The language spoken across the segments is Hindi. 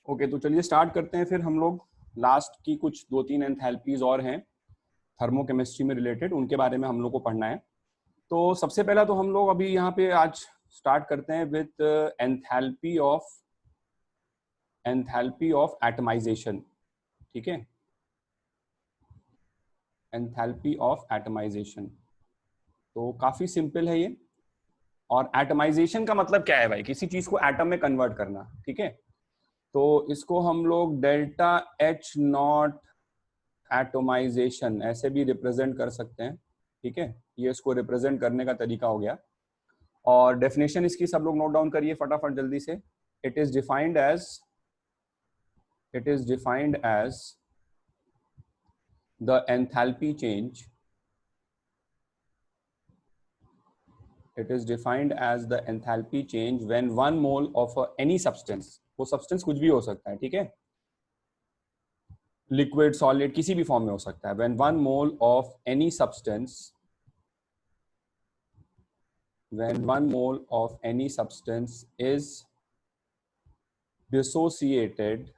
ओके, तो चलिए स्टार्ट करते हैं। फिर हम लोग लास्ट की कुछ 2-3 एंथैल्पीज और हैं थर्मोकेमिस्ट्री में रिलेटेड, उनके बारे में हम लोग को पढ़ना है। तो सबसे पहला तो हम लोग अभी यहाँ पे आज स्टार्ट करते हैं विथ एंथैल्पी ऑफ एटमाइजेशन। ठीक है, एंथैल्पी ऑफ एटमाइजेशन तो काफी सिंपल है ये। और एटमाइजेशन का मतलब क्या है भाई? किसी चीज को एटम में कन्वर्ट करना। ठीक है, तो इसको हम लोग डेल्टा एच नॉट एटोमाइजेशन ऐसे भी रिप्रेजेंट कर सकते हैं। ठीक है, ये इसको रिप्रेजेंट करने का तरीका हो गया। और डेफिनेशन इसकी सब लोग नोट डाउन करिए फटाफट जल्दी से। It is defined as the enthalpy change when 1 mole of any substance, वो सब्सटेंस कुछ भी हो सकता है, ठीक है, लिक्विड सॉलिड किसी भी फॉर्म में हो सकता है। When 1 mole of any substance is dissociated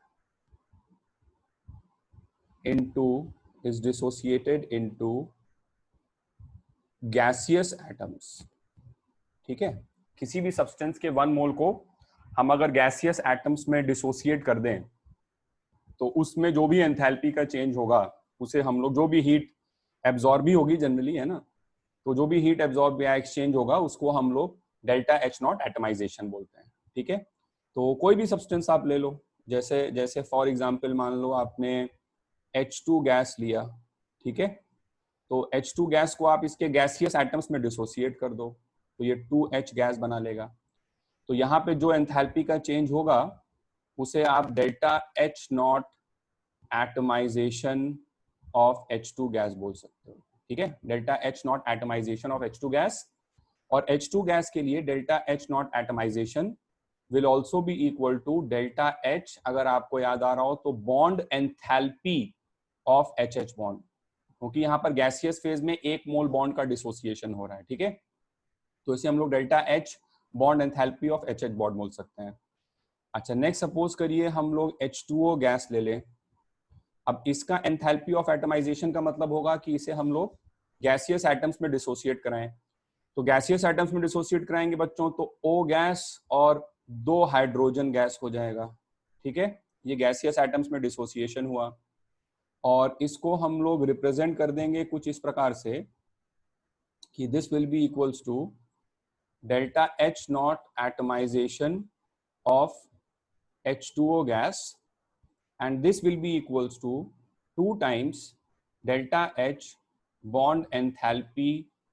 into gaseous atoms। ठीक है, किसी भी सब्सटेंस के 1 मोल को हम अगर गैसियस एटम्स में डिसोसिएट कर दें तो उसमें जो भी एंथैल्पी का चेंज होगा उसे हम लोग, जो भी हीट एब्जॉर्ब भी होगी जनरली, है ना, तो जो भी हीट एब्जॉर्ब या एक्सचेंज होगा उसको हम लोग डेल्टा एच नॉट एटमाइजेशन बोलते हैं। ठीक है, तो कोई भी सब्सटेंस आप ले लो, जैसे जैसे फॉर एग्जांपल मान लो आपने H2 गैस लिया। ठीक है, तो H2 गैस को आप इसके गैसियस एटम्स में डिसोसिएट कर दो तो ये 2H गैस बना लेगा। तो यहाँ पे जो एंथैल्पी का चेंज होगा उसे आप delta H naught atomisation of H2 gas बोल सकते हो। ठीक है, delta H naught atomisation of H2 gas. और H2 गैस के लिए delta H naught atomisation will also be equal to delta H, अगर आपको याद आ रहा हो तो bond enthalpy of HH bond, क्योंकि यहाँ पर गैसियस फेज में 1 मोल बॉन्ड का डिसोसिएशन हो रहा है। ठीक है, तो इसे हम लोग delta H bond enthalpy of HH bond बोल सकते हैं। अच्छा, नेक्स्ट सपोज करिए हम लोग H2O गैस ले लें। अब इसका एंथैल्पी ऑफ एटमाइजेशन का मतलब होगा कि इसे हम लोग गैसियस एटम्स में डिसोसिएट कराएं। तो गैसियस एटम्स में डिसोसिएट कराएंगे बच्चों तो O गैस और 2 हाइड्रोजन गैस हो जाएगा। ठीक है, ये गैसियस एटम्स में डिसोसिएशन हुआ और इसको हम लोग रिप्रेजेंट कर देंगे कुछ इस प्रकार से कि this will be equals to delta H naught atomisation of H2O gas, and this will be equals to 2 times delta H bond enthalpy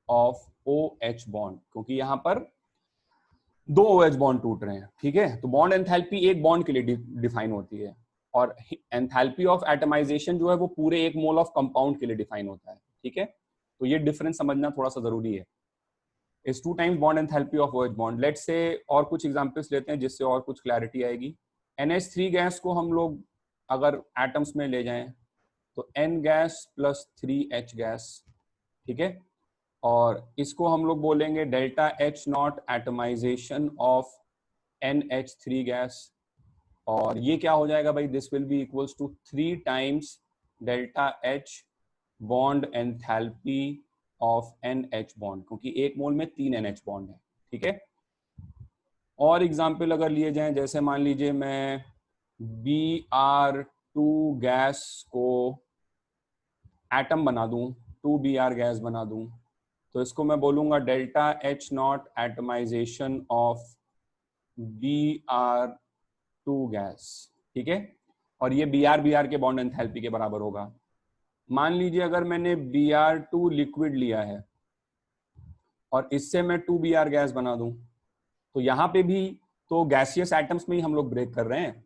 of OH bond, क्योंकि यहाँ पर 2 OH बॉन्ड टूट रहे हैं। ठीक है, तो बॉन्ड एंथैल्पी एक बॉन्ड के लिए डिफाइन होती है और एंथैल्पी ऑफ एटमाइजेशन जो है वो पूरे 1 मोल ऑफ कंपाउंड के लिए डिफाइन होता है। ठीक है, तो ये डिफरेंस समझना थोड़ा सा जरूरी है। इस 2 times bond enthalpy of OH bond. Let's say और कुछ एग्जांपल्स लेते हैं जिससे और कुछ क्लैरिटी आएगी। NH3 गैस को हम लोग अगर एटम्स में ले जाएं तो N gas plus 3H gas. ठीक है, और इसको हम लोग बोलेंगे delta H naught atomisation of NH3 gas. और ये क्या हो जाएगा भाई? This will be equals to 3 times delta H bond enthalpy of NH bond, क्योंकि 1 मोल में 3 NH बॉन्ड है। ठीक है, और एग्जाम्पल अगर लिए जाएं, जैसे मान लीजिए मैं Br2 गैस को एटम बना दूं, 2Br गैस बना दूं, तो इसको मैं बोलूंगा delta H naught atomisation of Br2 gas. ठीक है, और ये Br के बॉन्ड एंथैल्पी के बराबर होगा। मान लीजिए अगर मैंने Br2 लिक्विड लिया है और इससे मैं 2Br गैस बना दूं, तो यहाँ पे भी तो गैसियस एटम्स में ही हम लोग ब्रेक कर रहे हैं,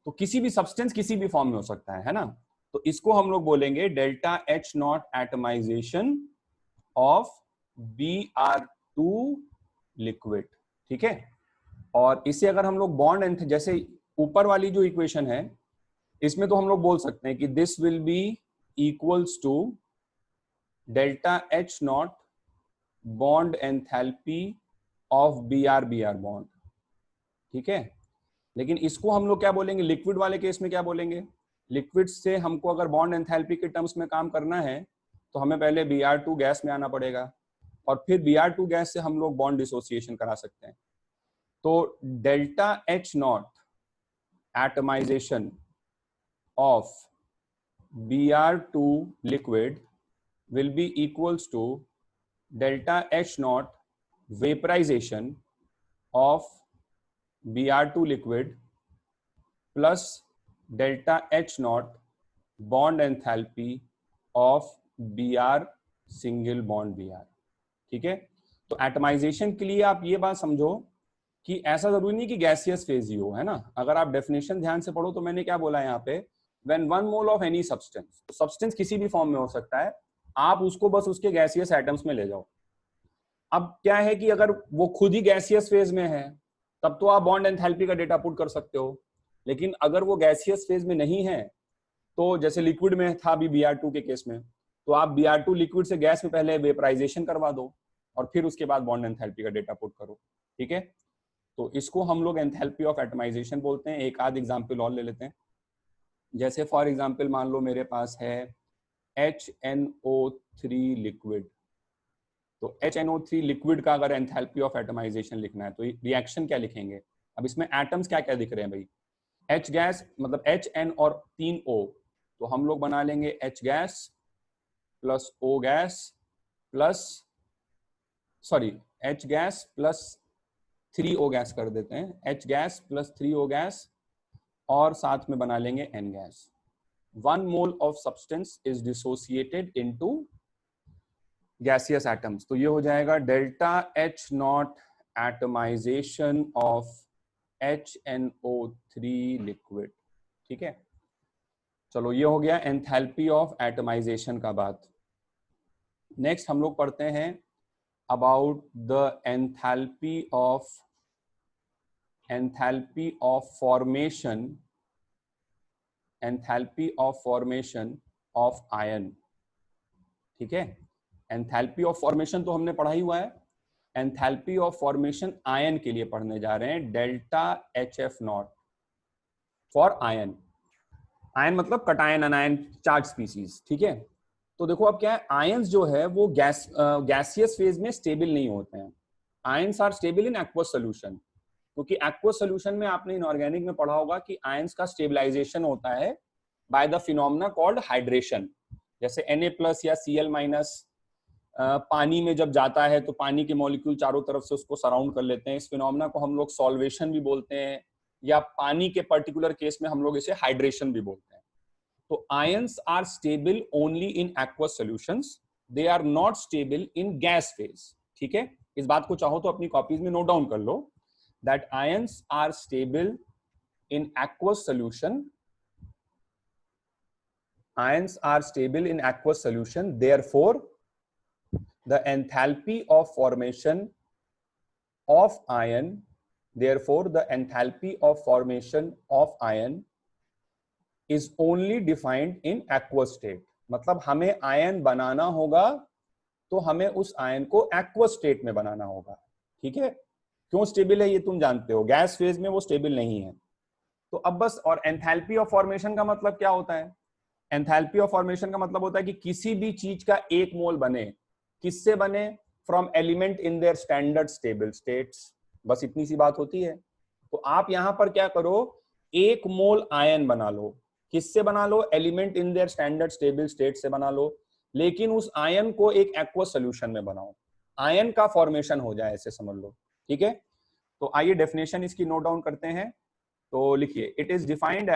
तो किसी भी सब्सटेंस किसी भी फॉर्म में हो सकता है ना। तो इसको हम लोग बोलेंगे delta H naught atomisation of Br2 liquid. ठीक है, और इसे अगर हम लोग बॉन्ड, जैसे ऊपर वाली जो इक्वेशन है इसमें तो हम लोग बोल सकते हैं कि this will be equals to delta H naught bond enthalpy of Br bond. ठीक है, लेकिन इसको हम लोग क्या बोलेंगे, लिक्विड वाले केस में क्या बोलेंगे, लिक्विड से हमको अगर बॉन्ड एंथैल्पी के टर्म्स में काम करना है तो हमें पहले Br2 गैस में आना पड़ेगा और फिर Br2 गैस से हम लोग बॉन्ड डिसोसिएशन करा सकते हैं। तो delta H naught atomisation of Br2 liquid will be equals to delta H naught vaporization of Br2 liquid plus delta H naught bond enthalpy of Br single bond Br। ठीक है, तो एटमाइजेशन के लिए आप ये बात समझो कि ऐसा जरूरी नहीं कि गैसियस फेज ही हो, है ना। अगर आप डेफिनेशन ध्यान से पढ़ो तो मैंने क्या बोला यहाँ पे, when 1 mole of any substance, substance किसी भी फॉर्म में हो सकता है, आप उसको बस उसके गैसियस एटम्स में ले जाओ। अब क्या है कि अगर वो खुद ही गैसियस फेज में है तब तो आप बॉन्ड एंथैल्पी का डेटा पुट कर सकते हो, लेकिन अगर वो गैसियस फेज में नहीं है तो जैसे लिक्विड में था अभी Br2 के केस में, तो आप Br2 लिक्विड से गैस में पहले वेपराइजेशन करवा दो और फिर उसके बाद बॉन्ड एंथैल्पी का डेटा पुट करो। ठीक है, तो इसको हम लोग एंथैल्पी ऑफ एटमाइजेशन बोलते हैं। एक आध एग्जांपल और ले लेते हैं। जैसे फॉर एग्जांपल मान लो मेरे पास है HNO3 लिक्विड, तो HNO3 लिक्विड का अगर एंथैल्पी ऑफ एटमाइजेशन लिखना है तो रिएक्शन क्या लिखेंगे। अब इसमें एटम्स क्या क्या दिख रहे हैं भाई, H गैस मतलब HN और 3 O, तो हम लोग बना लेंगे H gas plus O gas plus sorry H gas plus 3O gas कर देते हैं, H gas plus 3O gas और साथ में बना लेंगे N gas. 1 mole of substance is dissociated into gaseous atoms, तो ये हो जाएगा delta H naught atomisation of HNO3 liquid. ठीक है, चलो ये हो गया एंथैल्पी ऑफ एटमाइजेशन का बात। नेक्स्ट हम लोग पढ़ते हैं about the enthalpy of formation of ion. ठीक है, एंथैल्पी ऑफ फॉर्मेशन तो हमने पढ़ा ही हुआ है, एंथैल्पी ऑफ फॉर्मेशन आयन के लिए पढ़ने जा रहे हैं। Delta HF not for ion, ion मतलब कटायन अनायन चार्ज स्पीसीज। ठीक है, तो देखो अब क्या है, आयंस जो है वो गैसियस फेज में स्टेबल नहीं होते हैं। Ions are stable in aqueous solution, क्योंकि एक्वस सोल्यूशन में आपने इनऑर्गेनिक में पढ़ा होगा कि आयंस का स्टेबलाइजेशन होता है by the phenomena called hydration. जैसे Na+ या Cl- पानी में जब जाता है तो पानी के मॉलिक्यूल चारों तरफ से उसको सराउंड कर लेते हैं, इस फिनोमेना को हम लोग सॉल्वेशन भी बोलते हैं, या पानी के पर्टिकुलर केस में हम लोग इसे हाइड्रेशन भी बोलते हैं। तो ions are stable only in aqueous solutions, they are not stable in gas phase. ठीक है, इस बात को चाहो तो अपनी कॉपीज में नोट डाउन कर लो, that ions are stable in aqueous solution, ions are stable in aqueous solution, therefore the enthalpy of formation of ion, therefore the enthalpy of formation of ion is only defined in aqueous state। मतलब हमें आयन बनाना होगा तो हमें उस आयन को एक्वस स्टेट में बनाना होगा। ठीक है, क्यों स्टेबल है ये तुम जानते हो, गैस फेज में वो स्टेबल नहीं है। तो अब बस, और एंथैल्पी ऑफ फॉर्मेशन का मतलब क्या होता है, एंथैल्पी ऑफ फॉर्मेशन का मतलब होता है कि किसी भी चीज का 1 मोल बने, किससे बने, from element in their standard stable states, बस इतनी सी बात होती है। तो आप यहां पर क्या करो, 1 मोल आयन बना लो, किससे बना लो, element in their standard stable state से बना लो, लेकिन उस आयन को एक एक्वस सोल्यूशन में बनाओ, आयन का फॉर्मेशन हो जाए, ऐसे समझ लो। ठीक है, तो आइए डेफिनेशन इसकी नोट डाउन करते हैं। तो लिखिए, it is defined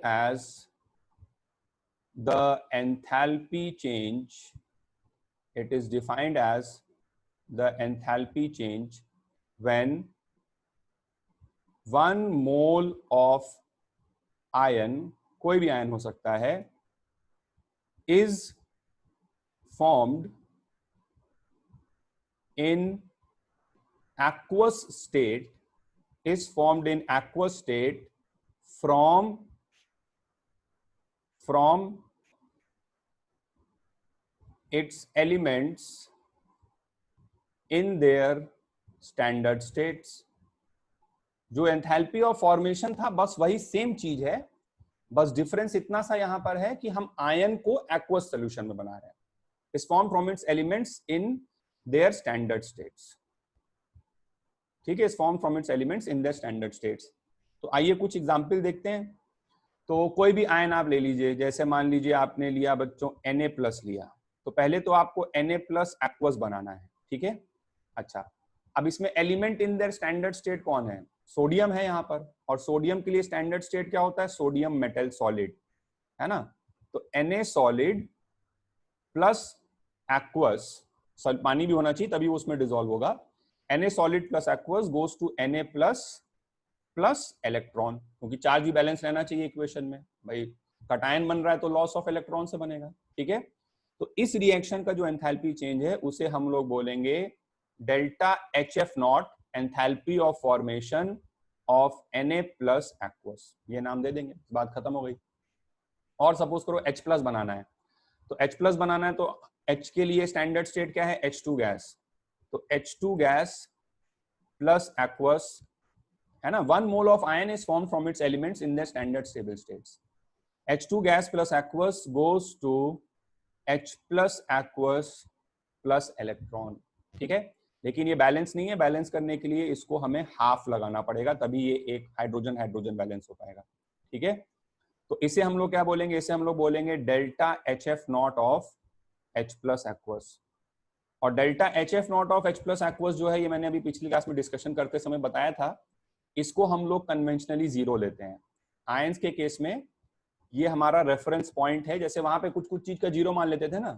as the enthalpy change, it is defined as the enthalpy change when 1 mole of ion, कोई भी आयन हो सकता है, is formed in aqueous state, from its elements in their standard states. जो एंथैल्पी ऑफ फॉर्मेशन था बस वही सेम चीज है, बस डिफरेंस इतना सा यहां पर है कि हम आयन को एक्वस सॉल्यूशन में बना रहे हैं। Is form from its elements in their standard states. ठीक है, is form from its elements in their standard states. तो आइए कुछ एग्जांपल देखते हैं। तो कोई भी आयन आप ले लीजिए, जैसे मान लीजिए आपने लिया बच्चों Na+ लिया, तो पहले तो आपको Na+ एक्वस बनाना है। ठीक है, अच्छा, अब इसमें element in their standard state कौन है? सोडियम है यहाँ पर, और सोडियम के लिए स्टैंडर्ड स्टेट क्या होता है? सोडियम मेटल सॉलिड, है ना। तो Na सॉलिड प्लस एक्वस, पानी भी होना चाहिए तभी वो उसमें डिसॉल्व होगा। Na solid plus aqueous goes to Na plus electron, क्योंकि चार्ज भी बैलेंस रहना चाहिए इक्वेशन में। भाई कटायन बन रहा है तो लॉस ऑफ इलेक्ट्रॉन से बनेगा। ठीक है, तो इस रिएक्शन का जो एंथैल्पी चेंज है उसे हम लोग बोलेंगे delta HF0, enthalpy of formation of Na+ aqueous. ये नाम दे देंगे, बात खत्म हो गई। और सपोज करो H+ बनाना है, तो H+ बनाना है तो H के लिए स्टैंडर्ड स्टेट क्या है? H2 gas. तो H2 गैस प्लस एक्वस, है ना। 1 mole of iron is formed from its elements in their standard stable states. H2 gas plus aqueous goes to H plus aqueous plus electron। ठीक है, लेकिन ये बैलेंस नहीं है, बैलेंस करने के लिए इसको हमें हाफ लगाना पड़ेगा, तभी ये एक हाइड्रोजन हाइड्रोजन बैलेंस हो पाएगा। ठीक है, तो इसे हम लोग क्या बोलेंगे? इसे हम लोग बोलेंगे delta HF0 of H+ aqueous। और delta HF0 of H+ aqueous जो है, ये मैंने अभी पिछली क्लास में डिस्कशन करते समय बताया था, इसको हम लोग कन्वेंशनली 0 लेते हैं। आयंस के केस में ये हमारा रेफरेंस पॉइंट है, जैसे वहां पे कुछ कुछ चीज का 0 मान लेते थे ना,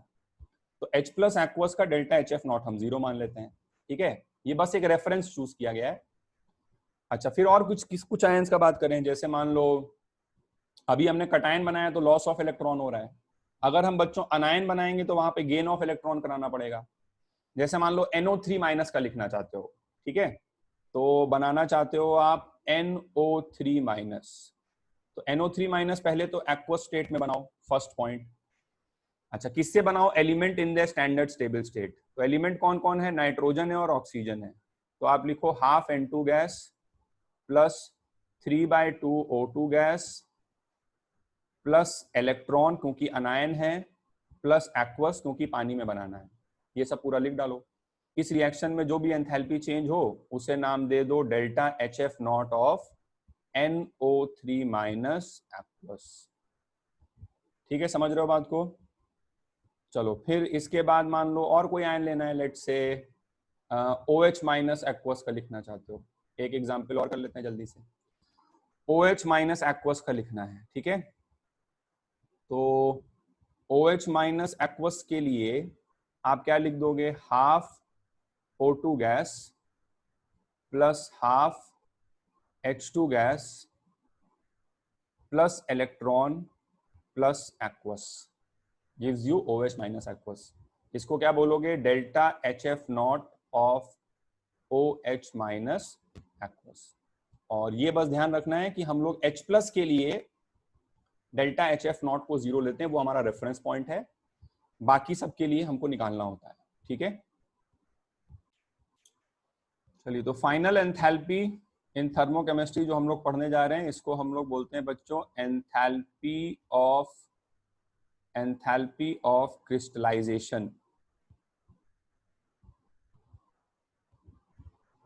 तो H+ एक्वस का डेल्टा HF0 हम 0 मान लेते हैं। ठीक है, ये बस एक रेफरेंस चूज किया गया है। अच्छा, फिर और कुछ आयंस का बात करें, जैसे मान लो अभी हमने कटायन बनाया तो लॉस ऑफ इलेक्ट्रॉन हो रहा है। अगर हम बच्चों अनायन बनाएंगे तो वहां पे गेन ऑफ इलेक्ट्रॉन कराना पड़ेगा। जैसे मान लो NO3- का लिखना चाहते हो, ठीक है, तो बनाना चाहते हो आप NO3-, तो NO3- पहले तो एक्वस स्टेट में बनाओ, फर्स्ट पॉइंट। अच्छा, किससे बनाओ? Element in the standard stable state. तो एलिमेंट कौन कौन है? नाइट्रोजन है और ऑक्सीजन है। तो आप लिखो half N2 gas plus 3/2 O2 gas plus electron क्योंकि अनायन है, प्लस एक्वस क्योंकि पानी में बनाना है। ये सब पूरा लिख डालो। इस रिएक्शन में जो भी एंथैल्पी चेंज हो उसे नाम दे दो delta HF0 of NO3- aqueous. ठीक है, समझ रहे हो बात को? चलो, फिर इसके बाद मान लो और कोई आयन लेना है, लेट्स से OH- एक्वस का लिखना चाहते हो। एक एग्जांपल और कर लेते हैं जल्दी से। OH- एक्वस का लिखना है, ठीक है। तो OH- एक्वस के लिए आप क्या लिख दोगे? Half O2 gas plus half H2 gas plus electron plus aqueous gives you OH- aqueous. इसको क्या बोलोगे? Delta HF0 of OH- aqueous. और ये बस ध्यान रखना है कि हम लोग H+ के लिए डेल्टा HF0 को 0 लेते हैं, वो हमारा रेफरेंस पॉइंट है। बाकी सबके लिए हमको निकालना होता है। ठीक है, चलिए, तो फाइनल एंथैल्पी इन थर्मोकेमिस्ट्री जो हम लोग पढ़ने जा रहे हैं, इसको हम लोग बोलते हैं बच्चों एंथैल्पी ऑफ क्रिस्टलाइजेशन।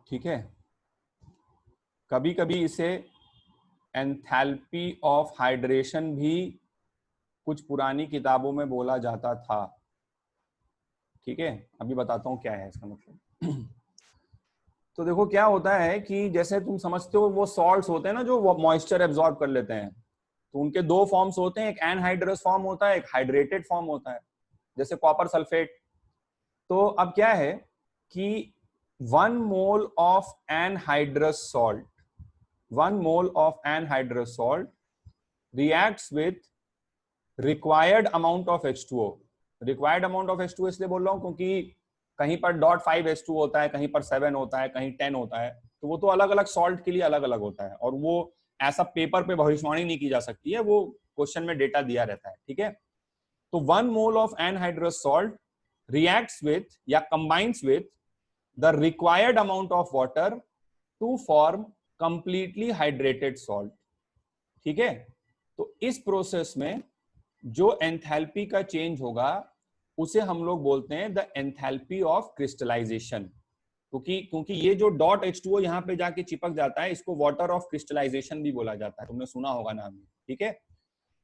ठीक है, कभी कभी इसे एंथैल्पी ऑफ हाइड्रेशन भी कुछ पुरानी किताबों में बोला जाता था। ठीक है, अभी बताता हूँ क्या है इसका मतलब। तो देखो क्या होता है कि जैसे तुम समझते हो वो सॉल्ट्स होते हैं ना जो मॉइस्चर एब्जॉर्ब कर लेते हैं, तो उनके दो फॉर्म्स होते हैं, एक एनहाइड्रस फॉर्म होता है, एक हाइड्रेटेड फॉर्म होता है, जैसे कॉपर सल्फेट। तो अब क्या है कि 1 mole of anhydrous salt, 1 mole of anhydrous salt reacts with required amount of H2O। Required amount of H2O इसलिए बोल रहा हूं क्योंकि कहीं पर 0.5 H2 होता है, कहीं पर 7 होता है, कहीं 10 होता है, तो वो तो अलग अलग सॉल्ट के लिए अलग अलग होता है, और वो ऐसा पेपर पे भविष्यवाणी नहीं की जा सकती है, वो क्वेश्चन में डेटा दिया रहता है। ठीक है, तो 1 mole of anhydrous salt reacts with या combines with the required amount of water to form completely hydrated salt. ठीक है, तो इस प्रोसेस में जो एंथैल्पी का चेंज होगा उसे हम लोग बोलते हैं द एंथैल्पी ऑफ क्रिस्टलाइजेशन। क्योंकि ये जो डॉट H2O यहाँ पे जाके चिपक जाता है, इसको वाटर ऑफ क्रिस्टलाइजेशन भी बोला जाता है, तुमने सुना होगा नाम। ठीक है,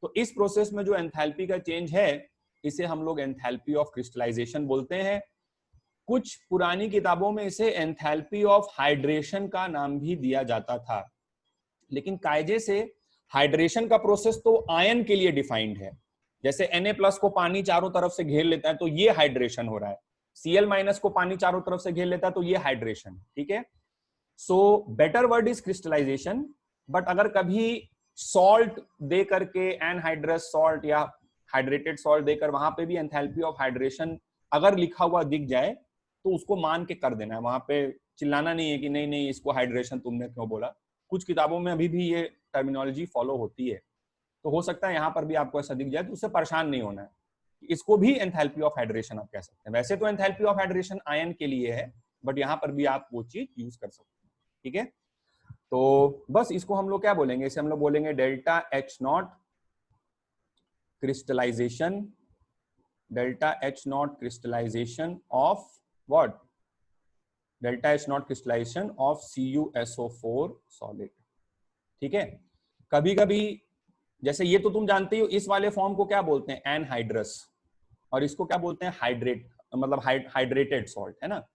तो इस प्रोसेस में जो एंथैल्पी का चेंज है इसे हम लोग एंथैल्पी ऑफ क्रिस्टलाइजेशन बोलते हैं। कुछ पुरानी किताबों में इसे एंथैल्पी ऑफ हाइड्रेशन का नाम भी दिया जाता था, लेकिन कायदे से हाइड्रेशन का प्रोसेस तो आयन के लिए डिफाइंड है। जैसे Na+ को पानी चारों तरफ से घेर लेता है तो ये हाइड्रेशन हो रहा है, Cl- को पानी चारों तरफ से घेर लेता है तो ये हाइड्रेशन। ठीक है, so better word is crystallisation. But अगर कभी सॉल्ट दे करके, एनहाइड्रस सॉल्ट या हाइड्रेटेड सॉल्ट देकर वहां पे भी एंथैल्पी ऑफ हाइड्रेशन अगर लिखा हुआ दिख जाए तो उसको मान के कर देना है, वहां पे चिल्लाना नहीं है कि नहीं नहीं इसको हाइड्रेशन तुमने क्यों बोला। कुछ किताबों में अभी भी ये टर्मिनोलॉजी फॉलो होती है, तो हो सकता है यहाँ पर भी आपको ऐसा दिख जाए, तो उससे परेशान नहीं होना है। इसको भी एंथैल्पी ऑफ हाइड्रेशन आप कह सकते हैं। वैसे तो एंथैल्पी ऑफ हाइड्रेशन आयन के लिए है, बट यहाँ पर भी आप वो चीज यूज कर सकते हैं। ठीक है, तो बस इसको हम लोग क्या बोलेंगे, इसे हम लोग बोलेंगे delta H0 crystallisation, delta H0 crystallisation of what, delta H0 crystallisation of CuSO4 solid. ठीक है, कभी कभी जैसे ये तो तुम जानते हो, इस वाले फॉर्म को क्या बोलते हैं, एनहाइड्रस, और इसको क्या बोलते हैं, हाइड्रेट, मतलब हाइड्रेटेड सॉल्ट, है ना।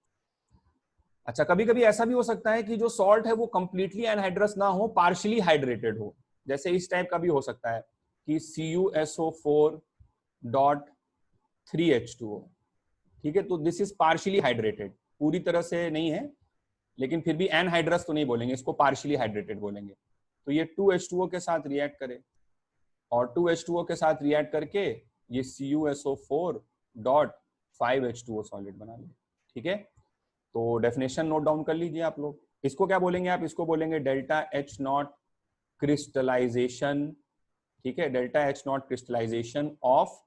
अच्छा, कभी कभी ऐसा भी हो सकता है कि जो सॉल्ट है वो कंप्लीटली एनहाइड्रस ना हो, पार्शियली हाइड्रेटेड हो। जैसे इस टाइप का भी हो सकता है कि CuSO4.3H2O। ठीक है, तो दिस इज पार्शियली हाइड्रेटेड, पूरी तरह से नहीं है, लेकिन फिर भी एनहाइड्रस तो नहीं बोलेंगे, इसको पार्शियली हाइड्रेटेड बोलेंगे। तो ये 2H2O के साथ रिएक्ट करे और 2H2O के साथ रिएक्ट करके ये CuSO4.5H2O सॉलिड बना ले। ठीक है, तो डेफिनेशन नोट डाउन कर लीजिए आप लोग। इसको क्या बोलेंगे आप, इसको बोलेंगे डेल्टा H0 क्रिस्टलाइजेशन। ठीक है, delta H0 crystallisation of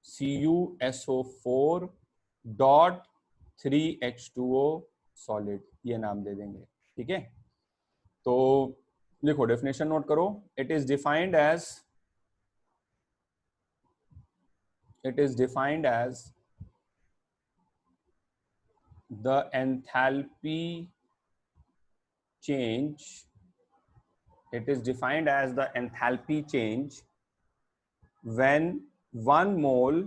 CuSO4.3H2O solid, ये नाम दे देंगे। ठीक है, तो लिखो, डेफिनेशन नोट करो। It is defined as the enthalpy change, it is defined as the enthalpy change when 1 mole,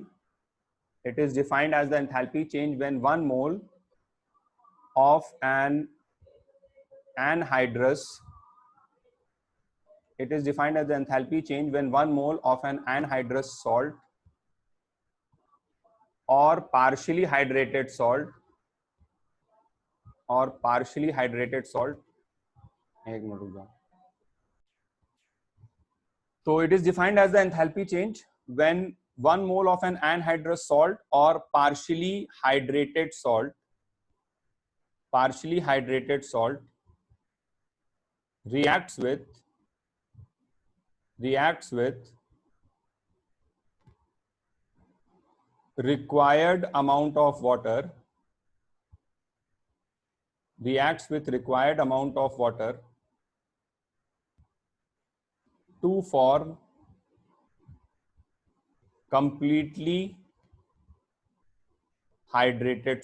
it is defined as the enthalpy change when 1 mole of an anhydrous, it is defined as the enthalpy change when 1 mole of an anhydrous salt or partially hydrated salt, or partially hydrated salt, एक मिनट रुक जाओ। तो it is defined as the enthalpy change when 1 mole of an anhydrous salt or partially hydrated salt reacts with required amount of water, to form completely hydrated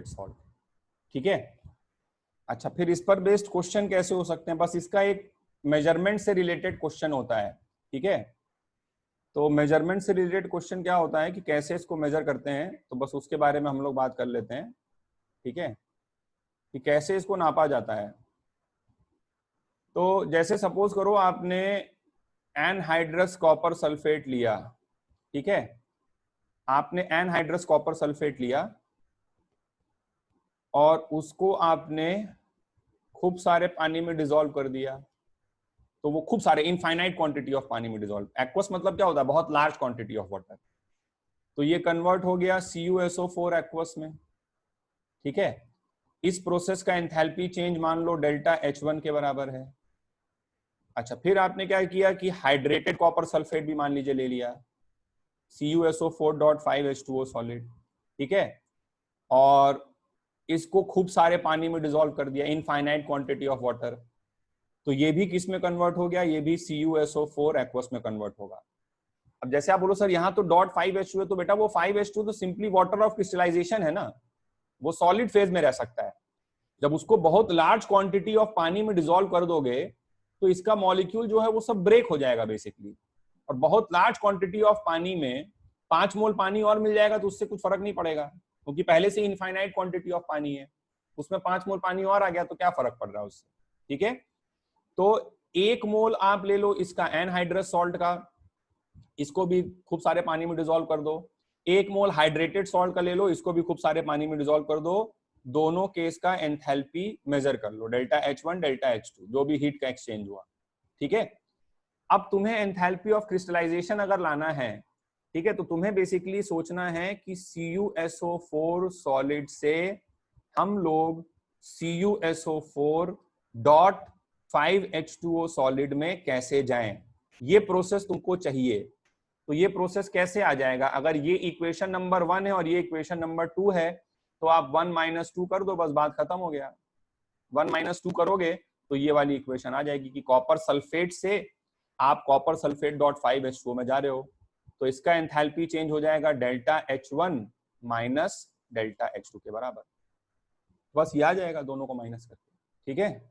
salt, ठीक है। अच्छा, फिर इस पर बेस्ड क्वेश्चन कैसे हो सकते हैं, बस इसका एक मेजरमेंट से रिलेटेड क्वेश्चन होता है। ठीक है, तो मेजरमेंट से रिलेटेड क्वेश्चन क्या होता है कि कैसे इसको मेजर करते हैं, तो बस उसके बारे में हम लोग बात कर लेते हैं। ठीक है, कि कैसे इसको नापा जाता है। तो जैसे सपोज करो आपने एनहाइड्रस कॉपर सल्फेट लिया। ठीक है, आपने एनहाइड्रस कॉपर सल्फेट लिया और उसको आपने खूब सारे पानी में डिसॉल्व कर दिया, तो वो खूब सारे इनफाइनाइट क्वांटिटी ऑफ पानी में डिसॉल्व। एक्वस मतलब क्या होता है, बहुत लार्ज क्वांटिटी ऑफ वाटर। तो ये कन्वर्ट हो गया CuSO4 एक्वस में। ठीक है, इस प्रोसेस का एंथैल्पी चेंज मान लो डेल्टा H1 के बराबर है। अच्छा, फिर आपने क्या किया कि हाइड्रेटेड कॉपर सल्फेट भी मान लीजिए ले लिया। CuSO4.5H2O सॉलिड, ठीक है, और इसको खूब सारे पानी में डिसॉल्व कर दिया, इनफाइनाइट क्वांटिटी ऑफ वाटर, तो ये भी किस में कन्वर्ट हो गया, ये भी CuSO4 एक्वस में कन्वर्ट होगा। अब जैसे आप बोलो सर यहाँ तो .5H2 है, तो बेटा वो 5H2 तो सिंपली वाटर ऑफ क्रिस्टलाइजेशन है ना, वो सॉलिड फेज में रह सकता है। जब उसको बहुत लार्ज क्वांटिटी ऑफ पानी में डिसॉल्व कर दोगे तो इसका मॉलिक्यूल जो है वो सब ब्रेक हो जाएगा बेसिकली, और बहुत लार्ज क्वांटिटी ऑफ पानी में 5 मोल पानी और मिल जाएगा तो उससे कुछ फर्क नहीं पड़ेगा, क्योंकि पहले से इनफाइनाइट क्वांटिटी ऑफ पानी है, उसमें 5 मोल पानी और आ गया तो क्या फर्क पड़ रहा है उससे, ठीक है। तो 1 मोल आप ले लो इसका एनहाइड्रस सॉल्ट का, इसको भी खूब सारे पानी में डिसॉल्व कर दो, 1 मोल हाइड्रेटेड सॉल्ट का ले लो, इसको भी खूब सारे पानी में डिसॉल्व कर दो, दोनों केस का एंथैल्पी मेजर कर लो, डेल्टा H1 डेल्टा H2 जो भी हीट का एक्सचेंज हुआ, ठीक है। अब तुम्हें एंथैल्पी ऑफ क्रिस्टलाइजेशन अगर लाना है, ठीक है, तो तुम्हें बेसिकली सोचना है कि CuSO4 सॉलिड से हम लोग CuSO4.5H2O सॉलिड में कैसे जाएं, ये प्रोसेस तुमको चाहिए। तो ये प्रोसेस कैसे आ जाएगा, अगर ये इक्वेशन नंबर 1 है और ये इक्वेशन नंबर 2 है, तो आप 1 - 2 कर दो, बस बात खत्म हो गया। 1 - 2 करोगे तो ये वाली इक्वेशन आ जाएगी कि कॉपर सल्फेट से आप कॉपर सल्फेट .5H2O में जा रहे हो, तो इसका एंथैल्पी चेंज हो जाएगा delta H1 minus delta H2 के बराबर, बस ये आ जाएगा दोनों को माइनस करके, ठीक है।